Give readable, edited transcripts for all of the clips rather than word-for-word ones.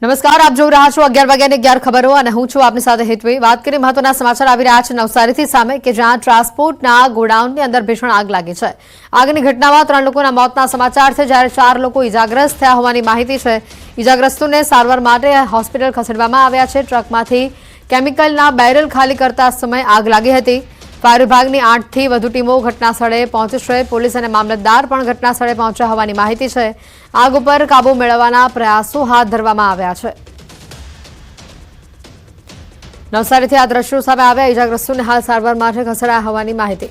નમસ્કાર, આપ જોઈ રહ્યા છો 11 વાગ્યાની 11 ખબરો અને હું છું આપની સાથે હેતવી। વાત કરીએ મહત્વના સમાચાર આવી રહ્યા છે નવસારીથી સામે કે જ્યાં ટ્રાન્સપોર્ટના ગોડાઉનની અંદર ભીષણ આગ લાગી છે। આગની ઘટનામાં 3 લોકોના મોતના સમાચાર છે, જ્યારે 4 લોકો ઇજાગ્રસ્ત થયા હોવાની માહિતી છે। ઇજાગ્રસ્તોને સારવાર માટે હોસ્પિટલ ખસેડવામાં આવ્યા છે। ટ્રકમાંથી કેમિકલના બેરલ ખાલી કરતા સમયે આગ લાગી હતી। ફાયર વિભાગની 8 થી વધુ ટીમો ઘટનાસ્થળે પહોંચી છે। પોલીસ અને મામલતદાર પણ ઘટનાસ્થળે પહોંચ્યા હોવાની માહિતી છે। આગ ઉપર કાબુ મેળવવાના પ્રયાસો હાથ ધરવામાં આવ્યા છે। નવસારીથી આ દ્રશ્યો સામે આવ્યા। ઇજાગ્રસ્તોને હાલ સારવાર માટે ખસેડાયા હોવાની માહિતી।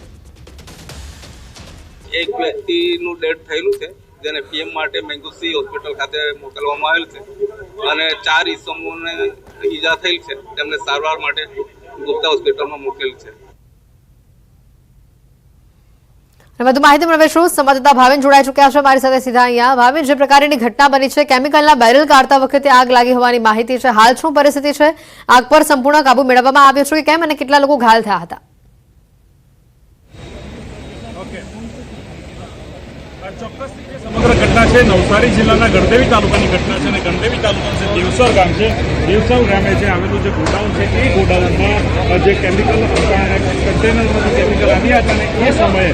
એક વ્યક્તિનું ડેથ થયેલું છે, જેને પીએમ માટે મેંગુસી હોસ્પિટલ ખાતે મોકલવામાં આવેલ છે અને 4 ઇસમોને ઈજા થયેલ છે, તેમને સારવાર માટે ગુપ્તા હોસ્પિટલમાં મોકલેલ છે। વધુ માહિતી મેળવીશું। સંવાદદાતા ભાવિન જોડાઈ ચૂક્યા છે મારી સાથે સીધા અહીંયા। ભાવિન, જે પ્રકારની ઘટના બની છે, કેમિકલના બેરલ કાઢતા વખતે આગ લાગી હોવાની માહિતી છે, હાલ શું પરિસ્થિતિ છે? આગ પર સંપૂર્ણ કાબુ મેળવવામાં આવ્યો છે કે કેમ, અને કેટલા લોકો ઘાયલ થયા હતા? ચોક્કસ સમગ્ર ઘટના છે નવસારી જિલ્લાના ગણદેવી તાલુકાની ઘટના છે અને ગણદેવી તાલુકાનું જે દેવસર ગામ છે, દેવસર ગામે જે આવેલું જે ગોડાઉન છે, એ ગોડાઉનમાં જે કેમિકલ કન્ટેનરમાં જે કેમિકલ આવ્યા હતા ને એ સમયે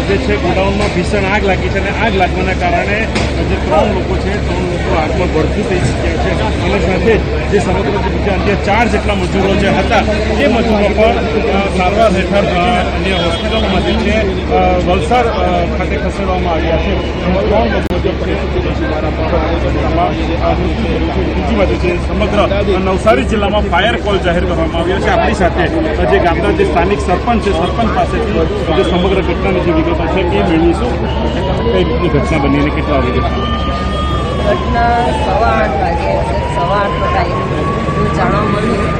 જે છે ગોડાઉનમાં ભીષણ આગ લાગી છે અને આગ લાગવાના કારણે જે 3 લોકો છે, 3 લોકો આગમાં ભડકું થઈ શક્યા છે અને સાથે જે સમગ્ર જે બીજા અન્ય 4 જેટલા મજૂરો જે હતા એ મજૂરો પણ સારવાર હેઠળ અન્ય હોસ્પિટલોમાં જે છે વલસાડ ખાતે ખસેડવામાં આવ્યા છે। બીજી બાજુ છે સમગ્ર નવસારી જિલ્લામાં ફાયર કોલ જાહેર કરવામાં આવ્યો છે। આપણી સાથે જે ગામના જે સ્થાનિક સરપંચ છે, સરપંચ પાસેથી જે સમગ્ર ઘટનાની જે વિગતો છે એ મેળવીશું। કઈ રીતની ઘટના બની અને કેટલા વાગે ઘટના 8:15 વાગે હશે। 8:15 ટાઈમ જાણવા મળ્યું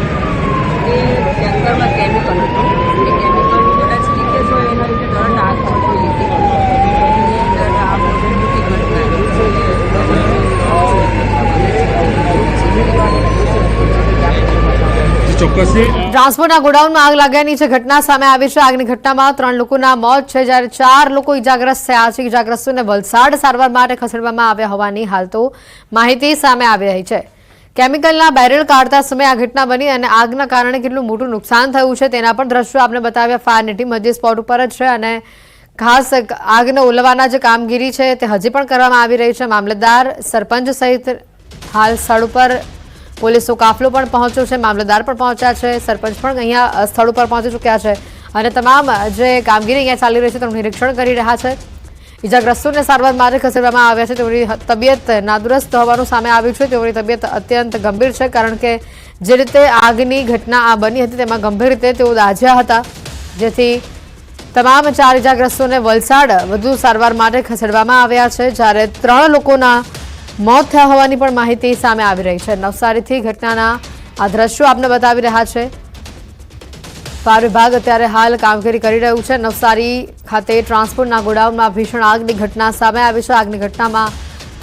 કે ટેન્કરમાં કેમિકલ હતું, એ કેમિકલનું કદાચ લીકેજ હોય એના લીધે કરંટ આગ પડતી લીધી ટ્રાન્સપોર્ટના ગોડાઉનમાં આગ લાગ્યાની છે ઘટના સામે આવી છે। આગની ઘટનામાં 3 લોકોના મોત છે, જ્યારે 4 લોકો ઇજાગ્રસ્ત થયા છે। ઇજાગ્રસ્તોને વલસાડ સારવાર માટે ખસેડવામાં આવ્યા હોવાની હાલ તો માહિતી સામે આવી રહી છે। કેમિકલના બેરલ કાઢતા સમયે આ ઘટના બની અને આગના કારણે કેટલું મોટું નુકસાન થયું છે તેના પણ દ્રશ્યો આપણે બતાવ્યા। ફાયરની ટીમ હજી સ્પોટ ઉપર જ છે અને ખાસ આગને ઓલવવાના જે કામગીરી છે તે હજી પણ કરવામાં આવી રહી છે। મામલતદાર, સરપંચ સહિત હાલ સ્થળ ઉપર પોલીસનો કાફલો પણ પહોંચ્યો છે, મામલતદાર પણ પહોંચ્યા છે, સરપંચ પણ અહીંયા સ્થળ ઉપર પહોંચી ચૂક્યા છે અને તમામ જે કામગીરી અહીંયા ચાલી રહી છે તેનું નિરીક્ષણ કરી રહ્યા છે। ઇજાગ્રસ્તોને સારવાર માટે ખસેડવામાં આવ્યા છે। તેઓની તબિયત નાદુરસ્ત હોવાનું સામે આવ્યું છે। તેઓની તબિયત અત્યંત ગંભીર છે, કારણ કે જે રીતે આગની ઘટના આ બની હતી તેમાં ગંભીર રીતે તેઓ દાઝ્યા હતા, જેથી તમામ 4 ઇજાગ્રસ્તોને વલસાડ વધુ સારવાર માટે ખસેડવામાં આવ્યા છે, જ્યારે 3 લોકોના મોત થયા હોવાની પણ માહિતી સામે આવી રહી છે। નવસારીથી ઘટનાના આ દ્રશ્યો આપને બતાવી રહ્યા છે। ફાયર વિભાગ અત્યારે હાલ કામગીરી કરી રહ્યું છે। નવસારી ખાતે ટ્રાન્સપોર્ટના ગોડાઉનમાં ભીષણ આગની ઘટના સામે આવી છે। આગની ઘટનામાં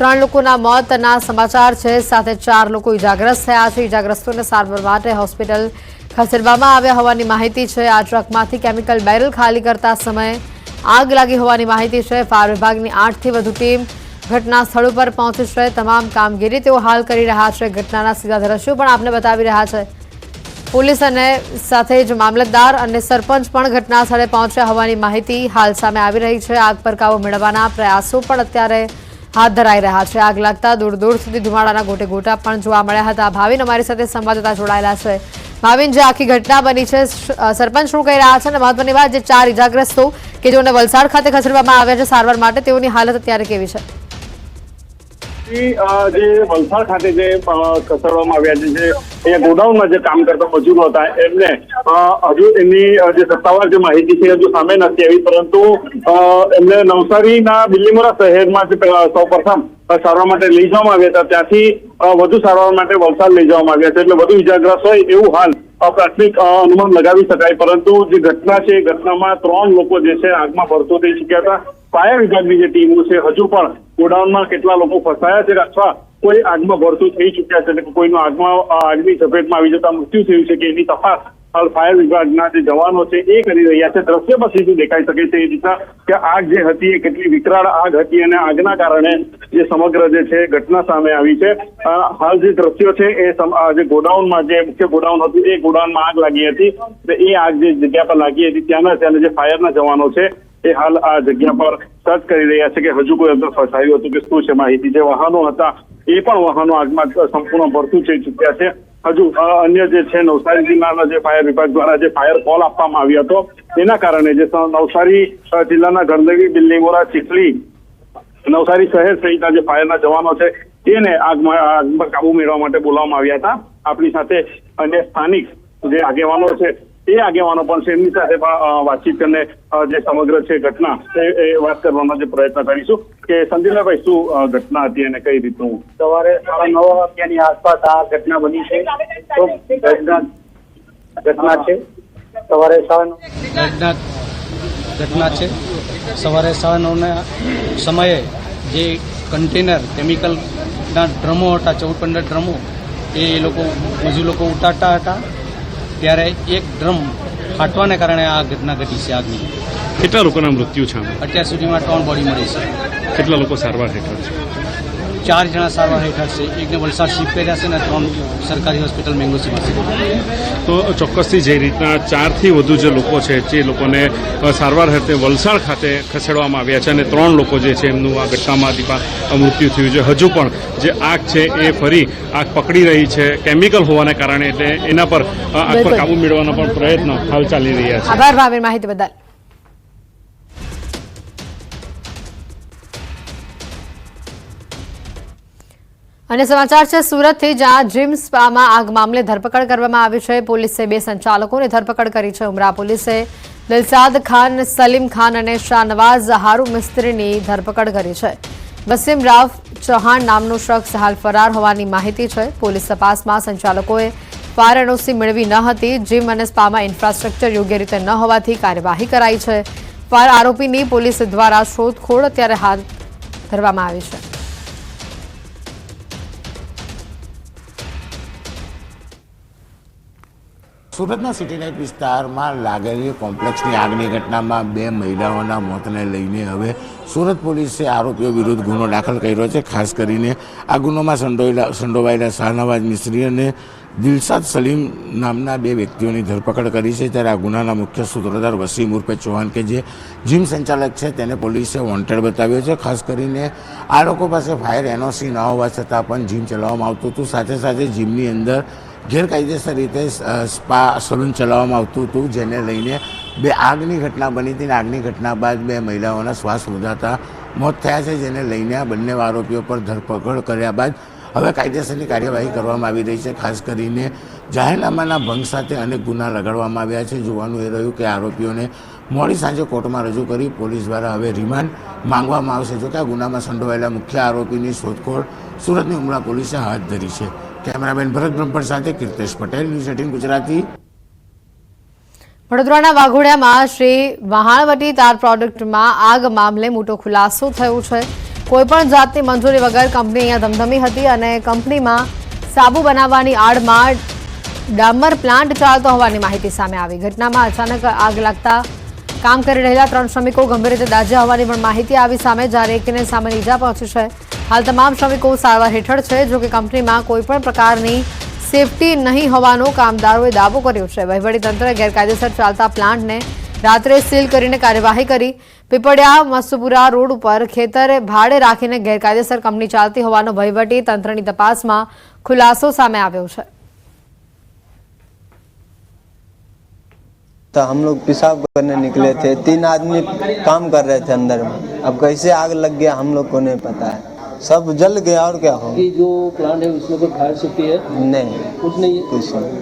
3 લોકોના મોતના સમાચાર છે, સાથે 4 લોકો ઇજાગ્રસ્ત થયા છે। ઇજાગ્રસ્તોને સારવાર માટે હોસ્પિટલ ખસેડવામાં આવ્યા હોવાની માહિતી છે। આ ટ્રકમાંથી કેમિકલ બેરલ ખાલી કરતા સમયે આગ લાગી હોવાની માહિતી છે। ફાયર વિભાગની 8 થી વધુ ટીમ ઘટના સ્થળ ઉપર પહોંચી છે। તમામ કામગીરી તેઓ હાલ કરી રહ્યા છે। ઘટનાના સીધા દ્રશ્યો પણ આપને બતાવી રહ્યા છે। પોલીસ અને સાથે જ મામલતદાર અને સરપંચ પણ ઘટના સ્થળે પહોંચ્યા હોવાની માહિતી હાલ સામે આવી રહી છે। આગ પર કાબુ મેળવવાના પ્રયાસો પણ અત્યારે હાથ ધરાઈ રહ્યા છે। આગ લાગતા દૂર દૂર સુધી ધુમાડાના ગોટે ગોટા પણ જોવા મળ્યા હતા। ભાવિન અમારી સાથે સંવાદદાતા જોડાયેલા છે। ભાવિન, જે આખી ઘટના બની છે, સરપંચ શું કહી રહ્યા છે અને મહત્વની વાત, જે 4 ઇજાગ્રસ્તો કે જેઓને વલસાડ ખાતે ખસેડવામાં આવ્યા છે સારવાર માટે, તેઓની હાલત અત્યારે કેવી છે? જે વલસાડ ખાતે જે ખસેડવામાં આવ્યા છે, જે અહીંયા ગોડાઉનમાં જે કામ કરતા મજૂરો હતા એમને હજુ એમની જે સત્તાવાર જે માહિતી છે હજુ સામે નથી આવી, પરંતુ એમને નવસારીના બિલીમોરા શહેરમાં સૌપ્રથમ સારવાર માટે લઈ જવામાં આવ્યા હતા, ત્યાંથી વધુ સારવાર માટે વલસાડ લઈ જવામાં આવ્યા છે। એટલે વધુ ઇજાગ્રસ્ત હોય એવું હાલ પ્રાથમિક અનુમાન લગાવી શકાય, પરંતુ જે ઘટના છે એ ઘટનામાં 3 લોકો જે છે આગમાં ભડકો થઈ શક્યા હતા। ફાયર વિભાગની જે ટીમો છે હજુ પણ ગોડાઉનમાં કેટલા લોકો ફસાયા છે અથવા કોઈ આગમાં ભરતું થઈ ચૂક્યા છે, કોઈનું આગની ઝપેટમાં આવી જતા મૃત્યુ થયું છે કે એની તપાસ હાલ ફાયર વિભાગના જે જવાનો છે એ કરી રહ્યા છે। દ્રશ્યમાં સીધું દેખાઈ શકે છે એ રીતના કે આગ જે હતી એ કેટલી વિકરાળ આગ હતી અને આગના કારણે જે સમગ્ર જે છે ઘટના સામે આવી છે। હાલ જે દ્રશ્યો છે એ જે ગોડાઉનમાં જે મુખ્ય ગોડાઉન હતું એ ગોડાઉનમાં આગ લાગી હતી, એ આગ જે જગ્યા પર લાગી હતી ત્યાંના જે ફાયરના જવાનો છે એ હાલ આ જગ્યા પર સર્ચ કરી રહ્યા છે કે હજુ કોઈ અંદર ફસાયું હતું કે શું છે માહિતી। જે વાહનો હતા એ પણ વાહનો આગમાં સંપૂર્ણ ભરતું થઈ ચૂક્યા છે। હજુ અન્ય જે છે નવસારી જિલ્લાના જે ફાયર વિભાગ દ્વારા જે ફાયર કોલ આપવામાં આવ્યો હતો તેના કારણે જે નવસારી જિલ્લાના ગણદેવી, બિલ્લીમોરા, ચીખલી, નવસારી શહેર સહિતના જે ફાયરના જવાનો છે તેને આગમાં કાબુ મેળવવા માટે બોલાવવામાં આવ્યા હતા। આપણી સાથે અન્ય સ્થાનિક જે આગેવાનો છે એ આગેવાનો પણ છે, એમની સાથે પણ વાતચીત કરીને જે સમગ્ર છે ઘટના એ વાત કરવાનો જે પ્રયત્ન કરીશું કે સંદીપભાઈ શું ઘટના હતી અને કઈ રીતનું? સવારે 9:30 વાગ્યાની આસપાસ આ ઘટના બની છે। તો ઘટના છે સવારે 9:30 ઘટના છે સવારે 9:30ના સમયે જે કન્ટેનર કેમિકલના ડ્રમો હતા, 14-15 ડ્રમો એ લોકો મજૂર લોકો ઉતારતા હતા ત્યારે એક ડ્રમ ફાટવાને કારણે આ ઘટના ઘટી છે આગની। કેટલા લોકોના મૃત્યુ છે? અત્યાર સુધીમાં 3 બોડી મળી છે। કેટલા લોકો સારવાર હેઠળ છે? 4 જણા સારવાર હેઠળ છે, એકને વલસાડ શિફ્ટ કર્યા છે અને 3 સરકારી હોસ્પિટલ મેંગોસીમાં છે। તો ચોક્કસથી જે રીતના 4થી વધુ જે લોકો છે જે લોકોને સારવાર હેઠળ વલસાડ ખાતે ખસેડવામાં આવ્યા છે અને 3 લોકો જે છે એમનું આ ઘટનામાં મૃત્યુ થયું છે। હજુ પણ જે આગ છે એ ફરી આગ પકડી રહી છે કેમિકલ હોવાને કારણે, એટલે એના પર આગ પર કાબુ મેળવવાના પણ પ્રયત્ન હાલ ચાલી રહ્યા છે। આભાર ભાવિન માહિતી બદલ। અને સમાચાર છે સુરતથી, જ્યાં જીમ સ્પામાં આગ મામલે ધરપકડ કરવામાં આવી છે। પોલીસે 2 સંચાલકોની ધરપકડ કરી છે। ઉમરા પોલીસે દિલશાદ ખાન, સલીમ ખાન અને શાહનવાઝ હારૂ મિસ્ત્રીની ધરપકડ કરી છે। વસીમ રાવ ચૌહાણ નામનો શખ્સ હાલ ફરાર હોવાની માહિતી છે। પોલીસ તપાસમાં સંચાલકોએ ફાયર એનઓસી મેળવી ન હતી। જીમ અને સ્પામાં ઇન્ફ્રાસ્ટ્રક્ચર યોગ્ય રીતે ન હોવાથી કાર્યવાહી કરાઈ છે। ફાયર આરોપીની પોલીસ દ્વારા શોધખોળ અત્યારે હાથ ધરવામાં આવી છે। સુરતના સિટી લાઇટ વિસ્તારમાં લાગેલી કોમ્પ્લેક્સની આગની ઘટનામાં 2 મહિલાઓના મોતને લઈને હવે સુરત પોલીસે આરોપીઓ વિરુદ્ધ ગુનો દાખલ કર્યો છે। ખાસ કરીને આ ગુનોમાં સંડોવાયેલા શાહનવાઝ મિસ્ત્રી અને દિલશાદ સલીમ નામના 2 વ્યક્તિઓની ધરપકડ કરી છે। ત્યારે આ ગુનાના મુખ્ય સૂત્રધાર વસીમ ઉર્ફે ચૌહાણ કે જે જીમ સંચાલક છે તેને પોલીસે વોન્ટેડ બતાવ્યો છે। ખાસ કરીને આ લોકો પાસે ફાયર એનઓસી ન હોવા છતાં પણ જીમ ચલાવવામાં આવતું હતું, સાથે સાથે જીમની અંદર ગેરકાયદેસર રીતે સ્પા સલૂન ચલાવવામાં આવતું હતું, જેને લઈને 2 આગની ઘટના બની હતી અને આગની ઘટના બાદ 2 મહિલાઓના શ્વાસ રૂંધાતા મોત થયા છે, જેને લઈને આ બંને આરોપીઓ પર ધરપકડ કર્યા બાદ હવે કાયદેસરની કાર્યવાહી કરવામાં આવી રહી છે। ખાસ કરીને જાહેરનામાના ભંગ સાથે અનેક ગુના લગાડવામાં આવ્યા છે। જોવાનું એ રહ્યું કે આરોપીઓને મોડી સાંજે કોર્ટમાં રજૂ કરી પોલીસ દ્વારા હવે રિમાન્ડ માંગવામાં આવશે। જોકે આ ગુનામાં સંડોવાયેલા મુખ્ય આરોપીની શોધખોળ સુરતની ઉમરા પોલીસે હાથ ધરી છે। કેમેરામેન ભરત બ્રહ્મભટ્ટ સાથે કીર્તેશ પટેલ, ન્યૂઝ 18 ગુજરાતી। વડોદરાના વાઘોડિયામાં શ્રી વહાણવટી તાર પ્રોડક્ટમાં આગ મામલે મોટો ખુલાસો થયો છે। કોઈપણ જાતની મંજૂરી વગર કંપની અહીંયા ધમધમી હતી અને કંપનીમાં સાબુ બનાવવાની આડમાં ડામર પ્લાન્ટ ચાલતો હોવાની માહિતી સામે આવી। ઘટનામાં અચાનક આગ લાગતા કામ કરી રહેલા 3 શ્રમિકો ગંભીર રીતે દાઝ્યા હોવાની પણ માહિતી આવી સામે, જ્યારે એકને સામાન્ય ઈજા પહોંચી છે। હાલ તમામ શ્રમિકો સારવાર હેઠળ છે। જો કે કંપનીમાં કોઈપણ પ્રકારની સેફટી નહીં હોવાનો કામદારોએ દાવો કર્યો છે। વહીવટીતંત્રે ગેરકાયદેસર ચાલતા પ્લાન્ટને રાત્રે સીલ કરીને કાર્યવાહી કરી। પીપળિયા મસ્તુપુરા રોડ ઉપર ખેતર ભાડે રાખીને ગેરકાયદેસર કંપની ચાલતી હોવાનો વહીવટીતંત્રની તપાસમાં ખુલાસો સામે આવ્યો છે। तो हम लोग पेशाब करने निकले थे, 3 आदमी काम कर रहे थे अंदर में। अब कैसे आग लग गया हम लोग को नहीं पता है, सब जल गया और क्या होगा। जो प्लांट है उसमें कोई फायर सेफ्टी है? नहीं, कुछ नहीं है। कुछ नहीं।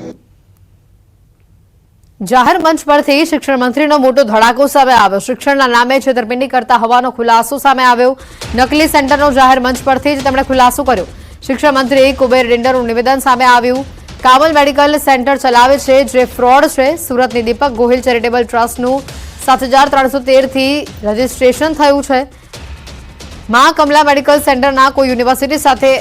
જાહેર મંચ પરથી શિક્ષણ મંત્રીનો મોટો ધડાકો સામે આવ્યો। શિક્ષણના નામે છેતરપિંડી કરતા હોવાનો ખુલાસો સામે આવ્યો। નકલી સેન્ટરનો જાહેર મંચ પરથી જ તેમણે ખુલાસો કર્યો। શિક્ષણ મંત્રી કુબેર ડિંડરનું નિવેદન સામે આવ્યું। કામલ મેડિકલ સેન્ટર ચલાવે છે જે ફ્રોડ છે। સુરતની દીપક ગોહિલ ચેરિટેબલ ટ્રસ્ટનું 7313 થી રજીસ્ટ્રેશન થયું છે। મા કમલા મેડિકલ સેન્ટરના કોઈ યુનિવર્સિટી સાથે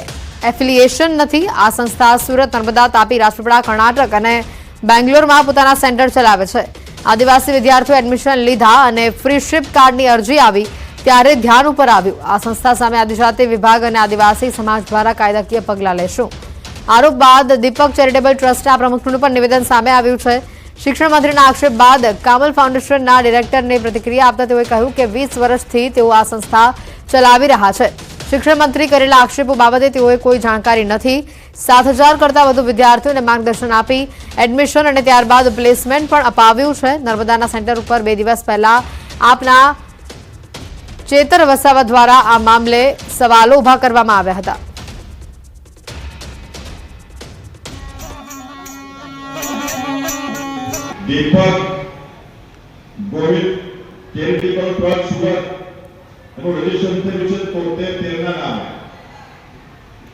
એફિલિએશન નથી. આ સંસ્થા સુરત, નર્મદા, તાપી, રાજપીપળા, કર્ણાટક અને બેંગ્લોરમાં પોતાના સેન્ટર ચલાવે છે. આદિવાસી વિદ્યાર્થીઓ એડમિશન લીધા અને ફ્રીશીપ કાર્ડની અરજી આવી ત્યારે ધ્યાન ઉપર આવ્યું. આ સંસ્થા સામે આદિજાતિ વિભાગ અને આદિવાસી સમાજ દ્વારા કાયદાકીય પગલાં લેશું. આરોપ બાદ દીપક ચેરિટેબલ ટ્રસ્ટના પ્રમુખનું પણ નિવેદન સામે આવ્યું છે. શિક્ષણ મંત્રીના આક્ષેપ બાદ કામલ ફાઉન્ડેશનના ડિરેક્ટરને પ્રતિક્રિયા આપતા તેઓએ કહ્યું કે 20 વર્ષથી તેઓ આ સંસ્થા ચલાવી રહ્યા છે. શિક્ષણ મંત્રી કરેલા આક્ષેપો બાબતે તેઓએ કોઈ જાણકારી નથી. 7,000 કરતાં વધુ વિદ્યાર્થીઓને માર્ગદર્શન આપી એડમિશન અને ત્યારબાદ પ્લેસમેન્ટ પણ અપાવ્યું છે. નર્મદાના સેન્ટર ઉપર 2 દિવસ પહેલા આપના ચેતર વસાવા દ્વારા આ મામલે સવાલો ઉભા કરવામાં આવ્યા હતા. દીપક ગોહિલ ચેરિટેબલ ટ્રસ્ટ સુરત એનું રજીસ્ટ્રેશન થયું છે 73 ના નામે.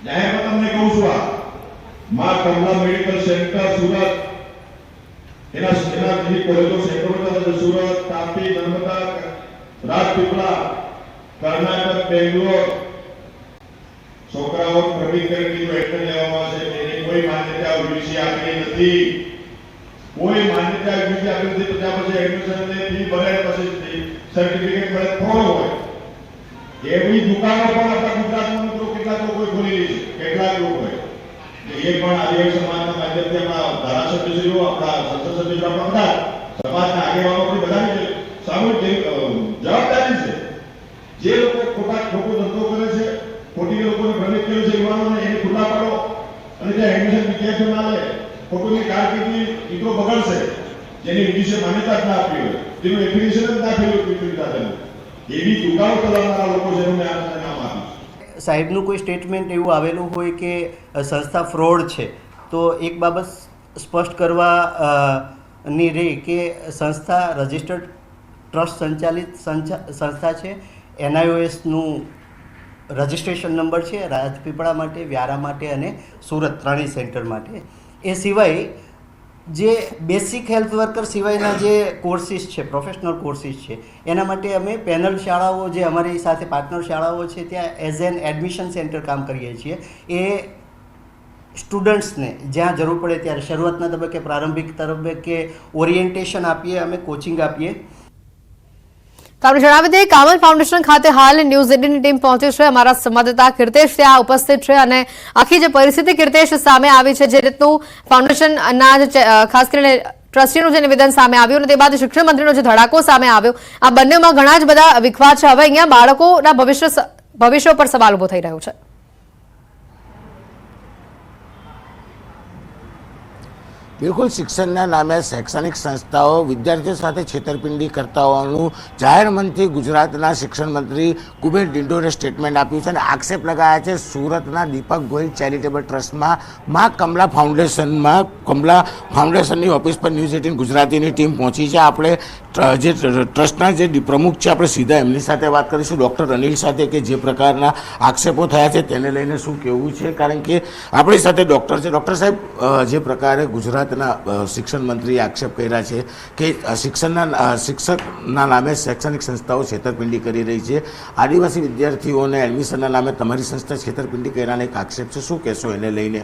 જાહેર તમને કહું છું, આ માં કમલા મેડિકલ સેન્ટર સુરત, એના જેવી કોલેજો સેન્ટર સુરત, તાપી, નર્મદા, રાજપીપળા, કર્ણાટક, બેંગ્લોર છોકરાઓ પ્રવીણ કરીને એડમિશન લેવામાં છે. એની કોઈ માન્યતા વિશે આપેલી નથી. કોઈ માન્યતા વિશે આપેલી નથી. પછી એડમિશન ને ફી ભરે પછી સર્ટિફિકેટ મળે થોડો હોય. એવી દુકાનો પણ આપણા ગુજરાતમાં મિત્રો કેટલાક લોકો ખોલી છે. કેટલાક લોકો એ પણ આદિવાસી સમાજના માધ્યમથી આપણા ધારાસભ્યશ્રીઓ, આપણા સંસદ સભ્યો, આપણા બધા સમાજના આગેવાનો બધાની સામૂહિક જવાબદારી છે. જે લોકો ખોટો ધંધો કરે છે, ખોટી લોકોને ભ્રમિત કરે છે યુવાનોને, એને ખુલ્લા પાડો અને જ્યાં એડમિશન વિદ્યાર્થીઓ ના લે, ખોટુંની કારકિર્દી મિત્રો બગડશે. જેની વિશે માન્યતા જ ના આપી હોય, જેનું એપ્લિકેશન જ ના થયું એવી દુકાનો ચલાવનારા લોકો છે એનું નામ આપ્યું. સાહેબનું કોઈ સ્ટેટમેન્ટ એવું આવેલું હોય કે સંસ્થા ફ્રોડ છે, તો એક બાબત સ્પષ્ટ કરવા ની રહી કે સંસ્થા રજિસ્ટર્ડ ટ્રસ્ટ સંચાલિત સંસ્થા છે. NIOSનું રજિસ્ટ્રેશન નંબર છે રાજપીપળા માટે, વ્યારા માટે અને સુરત ત્રણેય સેન્ટર માટે. એ સિવાય જે બેસિક હેલ્થ વર્કર સિવાયના જે કોર્સિસ છે, પ્રોફેશનલ કોર્સિસ છે, એના માટે અમે પેનલ શાળાઓ જે અમારી સાથે પાર્ટનર શાળાઓ છે ત્યાં એઝ એન એડમિશન સેન્ટર કામ કરીએ છીએ. એ સ્ટુડન્ટ્સને જ્યાં જરૂર પડે ત્યારે શરૂઆતના તબક્કે, પ્રારંભિક તબક્કે ઓરિએન્ટેશન આપીએ, અમે કોચિંગ આપીએ. તમને જણાવી દઈએ, કામલ ફાઉન્ડેશન ખાતે હાલ ન્યૂઝ 18ની ટીમ પહોંચી છે. અમારા સંવાદદાતા કીર્તેશ ત્યાં ઉપસ્થિત છે અને આખી જે પરિસ્થિતિ કીર્તેશ સામે આવી છે, જે રીતનું ફાઉન્ડેશનના ખાસ કરીને ટ્રસ્ટીનું જે નિવેદન સામે આવ્યું અને તે બાદ શિક્ષણ મંત્રીનો જે ધડાકો સામે આવ્યો, આ બંનેમાં ઘણા જ બધા વિખવાદ છે. હવે અહીંયા બાળકોના ભવિષ્ય પર સવાલ ઉભો થઈ રહ્યો છે. બિલકુલ, શિક્ષણના નામે શૈક્ષણિક સંસ્થાઓ વિદ્યાર્થીઓ સાથે છેતરપિંડી કરતા હોવાનું જાહેર મનથી ગુજરાતના શિક્ષણ મંત્રી કુબેર ડિંડોરે સ્ટેટમેન્ટ આપ્યું છે અને આક્ષેપ લગાવ્યા છે. સુરતના દીપક ગોહિલ ચેરિટેબલ ટ્રસ્ટમાં માં કમલા ફાઉન્ડેશનની ઓફિસ પર ન્યૂઝ 18 ગુજરાતીની ટીમ પહોંચી છે. આપણે જે ટ્રસ્ટના જે પ્રમુખ છે, આપણે સીધા એમની સાથે વાત કરીશું, ડૉક્ટર અનિલ સાથે, કે જે પ્રકારના આક્ષેપો થયા છે તેને લઈને શું કહેવું છે. કારણ કે આપણી સાથે ડૉક્ટર છે. ડૉક્ટર સાહેબ, જે પ્રકારે ગુજરાતના શિક્ષણ મંત્રીએ આક્ષેપ કર્યા છે કે શિક્ષકના નામે શૈક્ષણિક સંસ્થાઓ છેતરપિંડી કરી રહી છે, આદિવાસી વિદ્યાર્થીઓને એડમિશનના નામે તમારી સંસ્થા છેતરપિંડી કર્યાનો એક આક્ષેપ છે, શું કહેશો એને લઈને?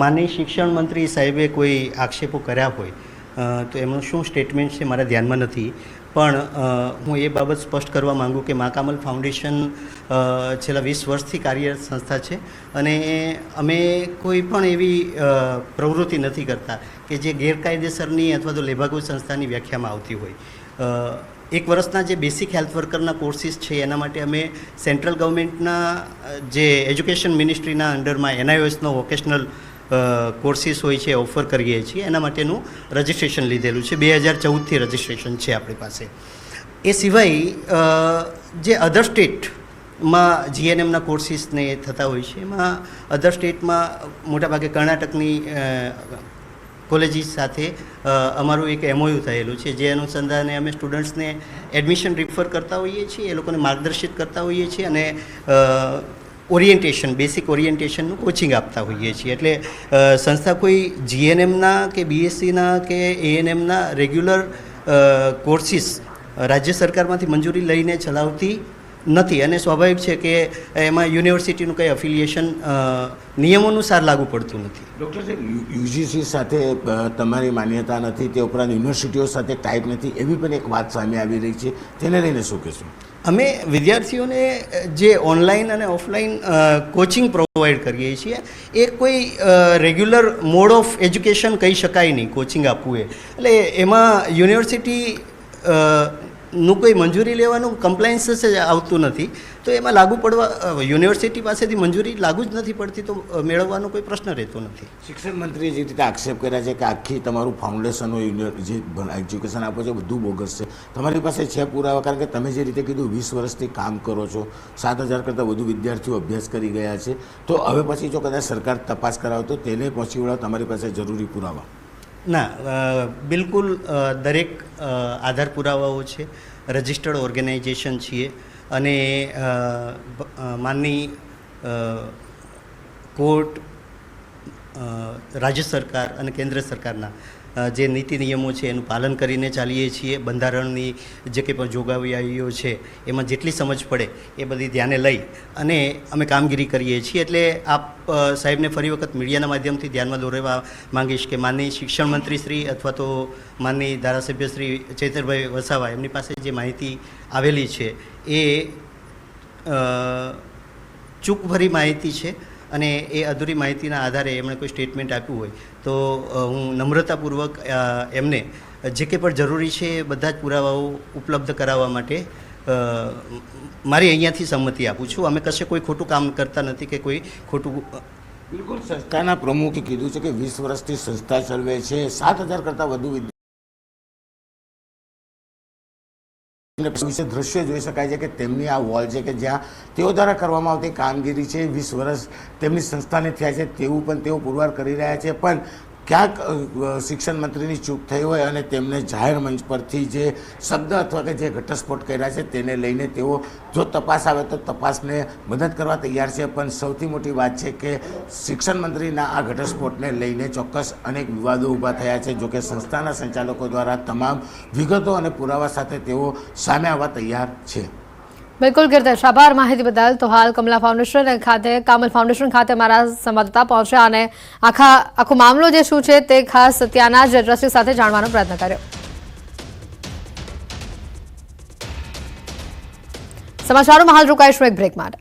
માનનીય શિક્ષણ મંત્રી સાહેબે કોઈ આક્ષેપો કર્યા હોય તો એમનું શું સ્ટેટમેન્ટ છે મારા ધ્યાનમાં નથી. પણ હું એ બાબત સ્પષ્ટ કરવા માગું કે મા કામલ ફાઉન્ડેશન છેલ્લા 20 વર્ષથી કાર્યરત સંસ્થા છે અને અમે કોઈ પણ એવી પ્રવૃત્તિ નથી કરતા કે જે ગેરકાયદેસરની અથવા તો લેભાગુ સંસ્થાની વ્યાખ્યામાં આવતી હોય. 1 વર્ષના જે બેસિક હેલ્થ વર્કરના કોર્સિસ છે એના માટે અમે સેન્ટ્રલ ગવર્મેન્ટના જે એજ્યુકેશન મિનિસ્ટ્રીના અંડરમાં NIOSનો વોકેશનલ કોર્સિસ હોય છે ઓફર કરીએ છીએ. એના માટેનું રજિસ્ટ્રેશન લીધેલું છે. 2014થી રજિસ્ટ્રેશન છે આપણી પાસે. એ સિવાય જે અધર સ્ટેટમાં GNMના કોર્સિસને થતા હોય છે, એમાં અધર સ્ટેટમાં મોટાભાગે કર્ણાટકની કોલેજીસ સાથે અમારું એક MOU થયેલું છે, જે અનુસંધાને અમે સ્ટુડન્ટ્સને એડમિશન રિફર કરતા હોઈએ છીએ, એ લોકોને માર્ગદર્શિત કરતા હોઈએ છીએ અને ઓરિએન્ટેશન, બેસિક ઓરિએન્ટેશનનું કોચિંગ આપતા હોઈએ છીએ. એટલે સંસ્થા કોઈ GNMના કે BScના કે ANMના રેગ્યુલર કોર્સિસ રાજ્ય સરકારમાંથી મંજૂરી લઈને ચલાવતી નથી અને સ્વાભાવિક છે કે એમાં યુનિવર્સિટીનું કંઈ અફિલિએશન નિયમોનુસાર લાગુ પડતું નથી. ડૉક્ટર સાહેબ, યુજીસી સાથે તમારી માન્યતા નથી, તે ઉપરાંત યુનિવર્સિટીઓ સાથે ટાઈપ નથી, એવી પણ એક વાત સામે આવી રહી છે, તેને લઈને શું કહેશો? અમે વિદ્યાર્થીઓને જે ઓનલાઈન અને ઓફલાઈન કોચિંગ પ્રોવાઈડ કરીએ છીએ એ કોઈ રેગ્યુલર મોડ ઓફ એજ્યુકેશન કહી શકાય નહીં કોચિંગ આપવું એ. એટલે એમાં યુનિવર્સિટી નું કોઈ મંજૂરી લેવાનું કમ્પ્લાયન્સીસ જ આવતું નથી, તો એમાં લાગુ પડવા યુનિવર્સિટી પાસેથી મંજૂરી લાગુ જ નથી પડતી, તો મેળવવાનો કોઈ પ્રશ્ન રહેતો નથી. શિક્ષણ મંત્રીએ જે રીતે આક્ષેપ કર્યા છે કે આખી તમારું ફાઉન્ડેશન હોય જે એજ્યુકેશન આપો છો બધું બોગસ છે, તમારી પાસે છે પુરાવા? કારણ કે તમે જે રીતે કીધું 20 વર્ષથી કામ કરો છો, 7,000 કરતાં વધુ વિદ્યાર્થીઓ અભ્યાસ કરી ગયા છે, તો હવે પછી જો કદાચ સરકાર તપાસ કરાવે તો તેને પહોંચી વળો તમારી પાસે જરૂરી પુરાવા? ના, બિલકુલ દરેક આધાર પુરાવાઓ છે, રજિસ્ટર્ડ ઓર્ગેનાઇઝેશન છીએ અને માનની કોર્ટ, રાજ્ય સરકાર અને કેન્દ્ર સરકારના જે નીતિ નિયમો છે એનું પાલન કરીને ચાલીએ છીએ. બંધારણની જે કંઈ પણ જોગવાઈઓ છે એમાં જેટલી સમજ પડે એ બધી ધ્યાને લઈ અને અમે કામગીરી કરીએ છીએ. એટલે આપ સાહેબને ફરી વખત મીડિયાના માધ્યમથી ધ્યાનમાં દોરવા માંગીશ કે માનની શિક્ષણ મંત્રી શ્રી અથવા તો માનની ધારાસભ્ય શ્રી ચૈતરભાઈ વસાવા એમની પાસે જે માહિતી આવેલી છે એ ચૂકભરી માહિતી છે અને એ અધૂરી માહિતીના આધારે એમણે કોઈ સ્ટેટમેન્ટ આપ્યું હોય તો હું નમ્રતાપૂર્વક એમને જે કંઈ પણ જરૂરી છે એ બધા જ પુરાવાઓ ઉપલબ્ધ કરાવવા માટે મારી અહીંયાથી સંમતિ આપું છું. અમે કશે કોઈ ખોટું કામ કરતા નથી કે કોઈ ખોટું. બિલકુલ, સંસ્થાના પ્રમુખે કીધું છે કે 20 વર્ષથી સંસ્થા ચલાવે છે, 7,000 કરતાં વધુ વિશે દ્રશ્ય જોઈ શકાય છે કે તેમની આ વોલ છે કે જ્યાં તેઓ દ્વારા કરવામાં આવતી કામગીરી છે 20 વર્ષ તેમની સંસ્થાને થયા છે તેવું પણ તેઓ પુરવાર કરી રહ્યા છે. પણ ક્યાંક શિક્ષણ મંત્રીની ચૂક થઈ હોય અને તેમને જાહેર મંચ પરથી જે શબ્દ અથવા કે જે ઘટસ્ફોટ કર્યા છે તેને લઈને તેઓ જો તપાસ આવે તો તપાસને મદદ કરવા તૈયાર છે. પણ સૌથી મોટી વાત છે કે શિક્ષણ મંત્રીના આ ઘટસ્ફોટને લઈને ચોક્કસ અનેક વિવાદો ઊભા થયા છે. જોકે સંસ્થાના સંચાલકો દ્વારા તમામ વિગતો અને પુરાવા સાથે તેઓ સામે આવવા તૈયાર છે. બિલકુલ ગીરધેશ, આભાર માહિતી બદલ. તો હાલ કમલા ફાઉન્ડેશન ખાતે કામલ ફાઉન્ડેશન ખાતે મારા સંવાદદાતા પહોંચ્યા અને આખો મામલો જે શું છે તે ખાસ ત્યાંના જ ટ્રસ્ટી સાથે જાણવાનો પ્રયત્ન કર્યો. સમાચારોમાં હાલ રોકાઈશું એક બ્રેક માટે.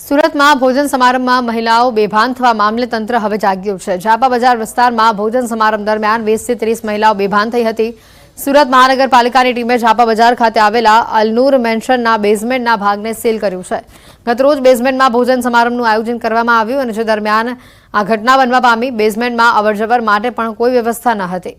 સુરતમાં ભોજન સમારંભમાં મહિલાઓ બેભાન થવા મામલે તંત્ર હવે જાગ્યું છે. ઝાપા બજાર વિસ્તારમાં ભોજન સમારંભ દરમિયાન 20 થી 30 મહિલાઓ બેભાન થઈ હતી. સુરત મહાનગરપાલિકાની ટીમે ઝાપા બજાર ખાતે આવેલા અલનૂર મેન્શનના બેઝમેન્ટના ભાગને સીલ કર્યું છે. ગતરોજ બેઝમેન્ટમાં ભોજન સમારંભનું આયોજન કરવામાં આવ્યું અને જે દરમિયાન આ ઘટના બનવા પામી. બેઝમેન્ટમાં અવરજવર માટે પણ કોઈ વ્યવસ્થા ન હતી.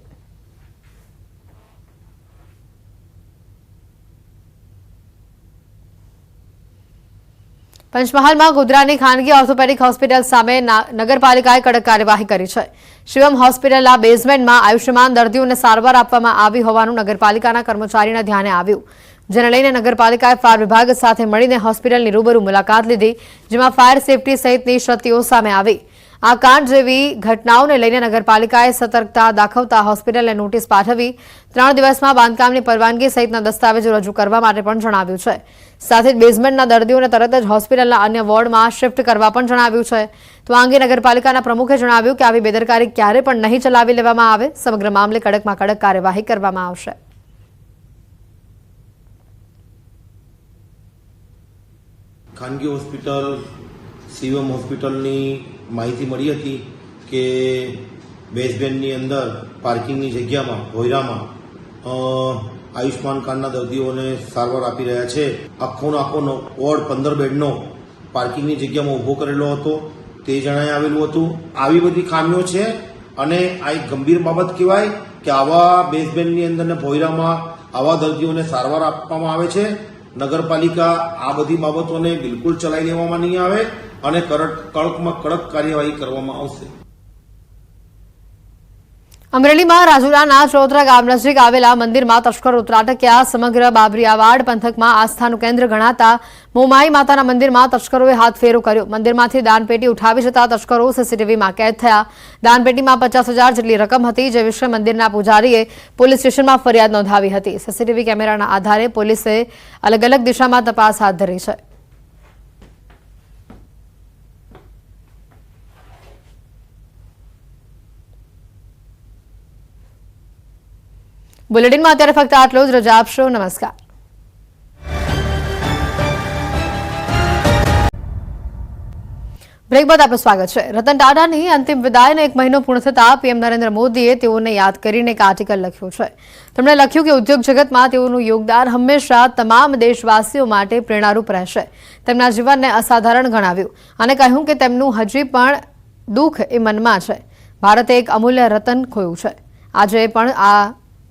પંચમહાલમાં ગોધરાની ખાનગી ઓર્થોપેડિક હોસ્પિટલ સામે નગરપાલિકાએ કડક કાર્યવાહી કરી છે. શિવમ હોસ્પિટલના બેઝમેન્ટમાં આયુષ્યમાન દર્દીઓને સારવાર આપવામાં આવી હોવાનું નગરપાલિકાના કર્મચારીના ધ્યાને આવ્યું, જેને લઈને નગરપાલિકાએ ફાયર વિભાગ સાથે મળીને હોસ્પિટલની રૂબરૂ મુલાકાત લીધી, જેમાં ફાયર સેફટી સહિતની ક્ષતિઓ સામે આવી. આ કાંડ જેવી ઘટનાઓને લઈને નગરપાલિકાએ સતર્કતા દાખવતા હોસ્પિટલને નોટિસ પાઠવી 3 દિવસમાં બાંધકામની પરવાનગી સહિતના દસ્તાવેજો રજૂ કરવા માટે પણ જણાવ્યું છે. સાથે જ બેઝમેન્ટના દર્દીઓને તરત જ હોસ્પિટલના અન્ય વોર્ડમાં શિફ્ટ કરવા પણ જણાવ્યું છે. તો આ અંગે નગરપાલિકાના પ્રમુખે જણાવ્યું કે આવી બેદરકારી ક્યારે પણ નહીં ચલાવી લેવામાં આવે. સમગ્ર મામલે કડકમાં કડક કાર્યવાહી કરવામાં આવશે. ખાનગી હોસ્પિટલ શિવમ હોસ્પિટલની માહિતી મળી હતી કે બેઝમેન્ટની અંદર પાર્કિંગની જગ્યામાં ભોયરામાં આયુષ્માન કાર્ડના દર્દીઓને સારવાર આપી રહ્યા છે. આખો વોર્ડ 15 બેડનો પાર્કિંગની જગ્યામાં ઊભો કરેલો હતો તે જણાઈ આવેલું હતું. આવી બધી ખામીઓ છે અને આ એક ગંભીર બાબત કહેવાય કે આવા બેઝમેન્ટની અંદર ને ભોયરામાં આવા દર્દીઓને સારવાર આપવામાં આવે છે. નગરપાલિકા આ બધી બાબતોને બિલકુલ ચલાવી લેવામાં નહીં આવે અને કડકમાં કડક કાર્યવાહી કરવામાં આવશે. અમરેલીમાં રાજુલાના ચોતરા ગામ નજીક આવેલા મંદિરમાં તસ્કરો ત્રાટક્યા. સમગ્ર બાબરિયાવાડ પંથકમાં આસ્થાનું કેન્દ્ર ગણાતા મોમાઈ માતાના મંદિરમાં તસ્કરોએ હાથફેરો કર્યો. મંદિરમાંથી દાનપેટી ઉઠાવી જતા તસ્કરો સીસીટીવીમાં કેદ થયા. દાનપેટીમાં 50,000 જેટલી રકમ હતી, જે વિશે મંદિરના પૂજારીએ પોલીસ સ્ટેશનમાં ફરિયાદ નોંધાવી હતી. સીસીટીવી કેમેરાના આધારે પોલીસે અલગ અલગ દિશામાં તપાસ હાથ ધરી છે. બુલેટિનમાં અત્યારે ફક્ત આટલો જ. રજા આપશો. નમસ્કાર. બ્રેક બાદ આપનું સ્વાગત છે. રતન ટાટાની અંતિમ વિદાયને 1 મહિનો પૂર્ણ થતાં પીએમ નરેન્દ્ર મોદીએ તેઓને યાદ કરીને એક આર્ટિકલ લખ્યું છે. તેમણે લખ્યું કે ઉદ્યોગ જગતમાં તેઓનું યોગદાન હંમેશા તમામ દેશવાસીઓ માટે પ્રેરણારૂપ રહેશે. તેમના જીવનને અસાધારણ ગણાવ્યું અને કહ્યું કે તેમનું હજી પણ દુઃખ એ મનમાં છે. ભારતે એક અમૂલ્ય રતન ખોયું છે. આજે પણ આ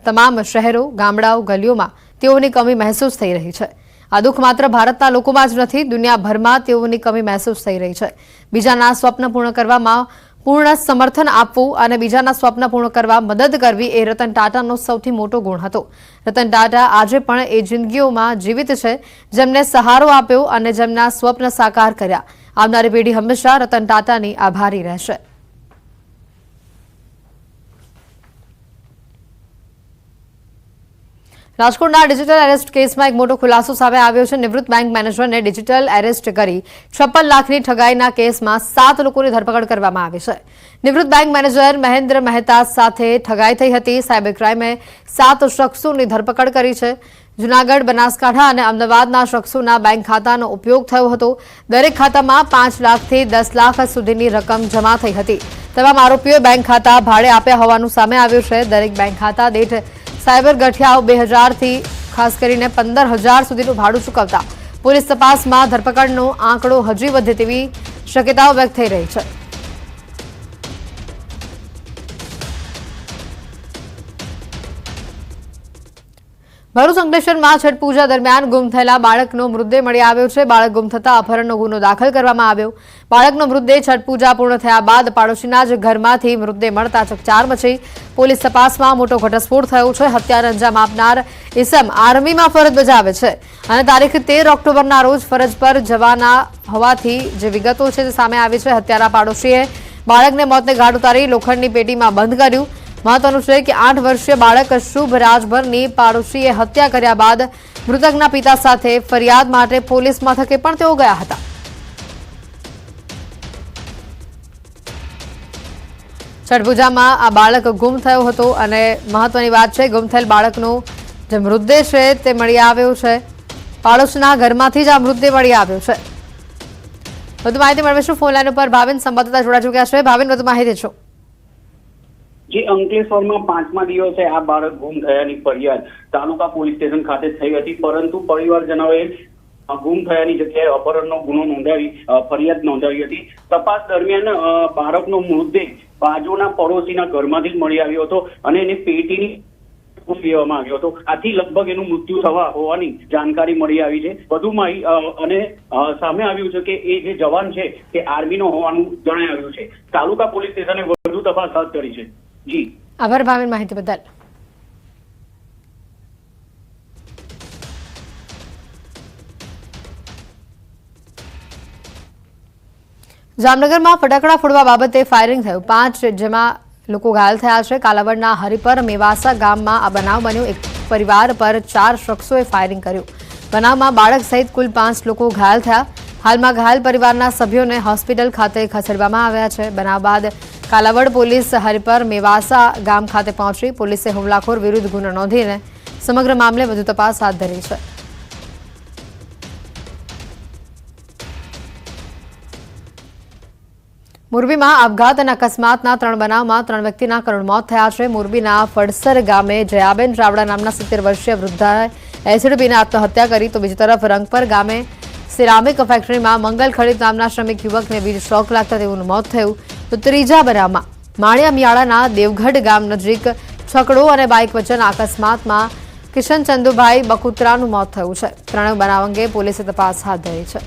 તમામ શહેરો, ગામડાઓ, ગલીઓમાં તેઓની કમી મહેસૂસ થઈ રહી છે. આ દુઃખ માત્ર ભારતના લોકોમાં જ નથી, દુનિયાભરમાં તેઓની કમી મહેસૂસ થઈ રહી છે. બીજાના સ્વપ્ન પૂર્ણ કરવામાં પૂર્ણ સમર્થન આપવું અને બીજાના સ્વપ્ન પૂર્ણ કરવા મદદ કરવી એ રતન ટાટાનો સૌથી મોટો ગુણ હતો. રતન ટાટા આજે પણ એ જિંદગીઓમાં જીવિત છે જેમને સહારો આપ્યો અને જેમના સ્વપ્ન સાકાર કર્યા. આવનારી પેઢી હંમેશા રતન ટાટાની આભારી રહેશે. રાજકોટના ડિજિટલ એરેસ્ટ કેસમાં એક મોટો ખુલાસો સામે આવ્યો છે. નિવૃત્ત બેંક મેનેજરને ડિજિટલ એરેસ્ટ કરી 56 લાખની ઠગાઈના કેસમાં 7 લોકોની ધરપકડ કરવામાં આવી છે. નિવૃત્ત બેંક મેનેજર મહેન્દ્ર મહેતા સાથે ઠગાઈ થઈ હતી. સાયબર ક્રાઇમે 7 શખ્સોની ધરપકડ કરી છે. જૂનાગઢ, બનાસકાંઠા અને અમદાવાદના શખ્સોના બેંક ખાતાનો ઉપયોગ થયો હતો. દરેક ખાતામાં 5 લાખથી 10 લાખ સુધીની રકમ જમા થઈ હતી. તમામ આરોપીઓએ બેંક ખાતા ભાડે આપ્યા હોવાનું સામે આવ્યું છે. દરેક બેંક ખાતા દીઠ સાયબર ગઠિયાઓ 2000થી ખાસ કરીને 15,000 સુધીનું ભાડું ચૂકવતા. પોલીસ તપાસમાં ધરપકડનો આંકડો હજી વધે તેવી શક્યતાઓ વ્યક્ત થઈ રહી છે. ભરૂચ અંકલેશ્વરમાં છઠ પૂજા દરમિયાન ગુમ થયેલા બાળકનો મૃતદેહ મળી આવ્યો છે. બાળક ગુમ થતા અપહરણનો ગુનો દાખલ કરવામાં આવ્યો. બાળકનો મૃતદેહ છઠ પૂજા પૂર્ણ થયા બાદ પાડોશીના જ ઘરમાંથી મૃતદેહ મળતા ચકચાર મચી. પોલીસ તપાસમાં મોટો ઘટસ્ફોટ થયો છે. હત્યાને અંજામ આપનાર ઇસમ આર્મીમાં ફરજ બજાવે છે અને તારીખ 13 ઓક્ટોબરના રોજ ફરજ પર જવાના હોવાથી જે વિગતો છે તે સામે આવી છે. હત્યારા પાડોશીએ બાળકને મોતને ઘાટ ઉતારી લોખંડની પેટીમાં બંધ કર્યું. મહત્વનું છે કે 8 વર્ષીય બાળક શુભ રાજભરની પાડોશીએ હત્યા કર્યા બાદ મૃતકના પિતા સાથે ફરિયાદ માટે પોલીસ મથકે પણ તેઓ ગયા હતા. છઠ પૂજામાં આ બાળક ગુમ થયો હતો અને મહત્વની વાત છે, ગુમ થયેલ બાળકનો જે મૃતદેહ છે તે મળી આવ્યો છે. પાડોશના ઘરમાંથી જ આ મૃતદેહ મળી આવ્યો છે. વધુ માહિતી મેળવીશું ફોનલાઈન ઉપર ભાવિન સંવાદદાતા જોડા ચૂક્યા છે. ભાવિન, વધુ માહિતી છો? જે અંકલેશ્વરમાં 5મા દિવસે આ બાળક ગુમ થયાની ફરિયાદ તાલુકા પોલીસ સ્ટેશન ખાતે થઈ હતી, પરંતુ પરિવારજનોએ ગુમ થયાની જગ્યાએ અપહરણનો ગુનો નોંધાવી ફરિયાદ નોંધાવી હતી. તપાસ દરમિયાન બાળકનો મૃતદેહ બાજુના પડોશીના ઘરમાંથી જ મળી આવ્યો હતો અને એને પેટીની લેવામાં આવ્યો હતો. આથી લગભગ એનું મૃત્યુ થવા હોવાની જાણકારી મળી આવી છે. વધુ અને સામે આવ્યું છે કે એ જે જવાન છે તે આર્મીનો હોવાનું જણાઈ આવ્યું છે. તાલુકા પોલીસ સ્ટેશને વધુ તપાસ હાથ ધરી છે. જી આભાર ભાવિન, માહિતી બદલ. જામનગરમાં ફટાકડા ફોડવા બાબતે ફાયરિંગ થયું. 5 જેમાં લોકો ઘાયલ થયા છે. કાલાવડના હરિપર મેવાસા ગામમાં આ બનાવ બન્યો. એક પરિવાર પર 4 શખ્સોએ ફાયરિંગ કર્યું. બનાવમાં બાળક સહિત કુલ 5 લોકો ઘાયલ થયા. હાલમાં ઘાયલ પરિવારના સભ્યોને હોસ્પિટલ ખાતે ખસેડવામાં આવ્યા છે. બનાવ બાદ કાલાવડ પોલીસ હરિપર મેવાસા ગામ ખાતે પહોંચી. પોલીસે હુમલાખોર વિરુદ્ધ ગુનો નોંધીને સમગ્ર મામલે વધુ તપાસ હાથ ધરી છે. મોરબીમાં આપઘાત અને અકસ્માતના 3 બનાવમાં 3 વ્યક્તિના કરુણ મોત થયા છે. મોરબીના ફડસર ગામે જયાબેન ચાવડા નામના 70 વર્ષીય વૃદ્ધાએ એસિડ પીને આત્મહત્યા કરી, તો બીજી તરફ રંગપર ગામે સિરામિક ફેક્ટરીમાં મંગલ ખડીત નામના શ્રમિક યુવકને વીજ શોક લાગતા તેઓનું મોત થયું. તો ત્રીજા બનાવમાં માળિયા મિયાળાના દેવગઢ ગામ નજીક છકડો અને બાઇક વચ્ચેના અકસ્માતમાં કિશન ચંદુભાઈ બકુત્રાનું મોત થયું છે. ત્રણેય બનાવ અંગે પોલીસે તપાસ હાથ ધરી છે.